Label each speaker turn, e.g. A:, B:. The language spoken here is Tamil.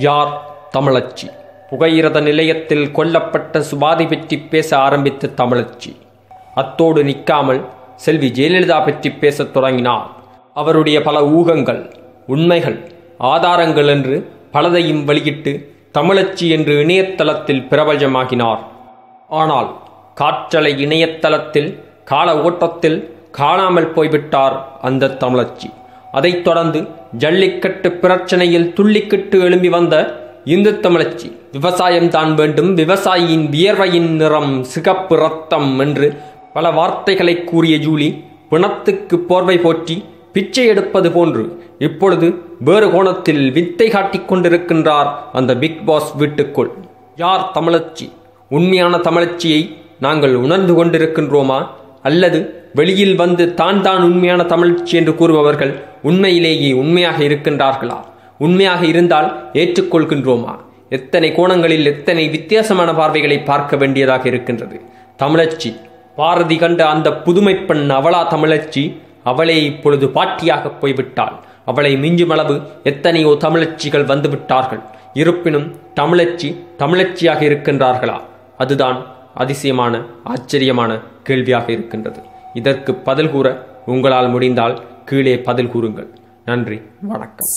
A: யார் தமிழச்சி? புகையிரத நிலையத்தில் கொல்லப்பட்ட சுபாதி பற்றி பேச ஆரம்பித்த தமிழச்சி அத்தோடு நிற்காமல் செல்வி ஜெயலலிதா பற்றி பேசத் தொடங்கினார். அவருடைய பல ஊகங்கள், உண்மைகள், ஆதாரங்கள் என்று பலதையும் வெளியிட்டு தமிழச்சி என்று இணையதளத்தில் பிரபலமாகினார். ஆனால் காற்றலை இணையதளத்தில் கால ஓட்டத்தில் காணாமல் போய்விட்டார் அந்த தமிழச்சி. அதைத் தொடர்ந்து ஜல்லிக்கட்டு பிரச்சனையில் துள்ளிக்கிட்டு எழும்பி வந்த இந்து தமிழச்சி விவசாயம்தான் வேண்டும், விவசாயியின் வியர்வையின் நிறம் சிகப்பு ரத்தம் என்று பல வார்த்தைகளை கூறிய ஜூலி பிணத்துக்கு போர்வை போற்றி பிச்சை எடுப்பது போன்று இப்பொழுது வேறு கோணத்தில் வித்தை காட்டிக் கொண்டிருக்கின்றார் அந்த பிக் பாஸ் வீட்டுக்குள். யார் தமிழச்சி? உண்மையான தமிழச்சியை நாங்கள் உணர்ந்து கொண்டிருக்கின்றோமா? அல்லது வெளியில் வந்து தான் உண்மையான தமிழச்சி என்று கூறுபவர்கள் உண்மையிலேயே உண்மையாக இருக்கின்றார்களா? உண்மையாக இருந்தால் ஏற்றுக்கொள்கின்றோமா? எத்தனை கோணங்களில் எத்தனை வித்தியாசமான பார்வைகளை பார்க்க வேண்டியதாக இருக்கின்றது. தமிழச்சி பாரதி கண்ட அந்த புதுமை பெண் அவளா தமிழச்சி? அவளே இப்பொழுது பாட்டியாக போய்விட்டாள். அவளை மிஞ்சும் அளவு எத்தனையோ தமிழச்சிகள் வந்துவிட்டார்கள். இருப்பினும் தமிழச்சியாக இருக்கின்றார்களா? அதுதான் அதிசயமான ஆச்சரியமான கேள்வியாக இருக்கின்றது. இதற்கு பதில் கூற உங்களால் முடிந்தால் கீழே பதில் கூறுங்கள். நன்றி, வணக்கம்.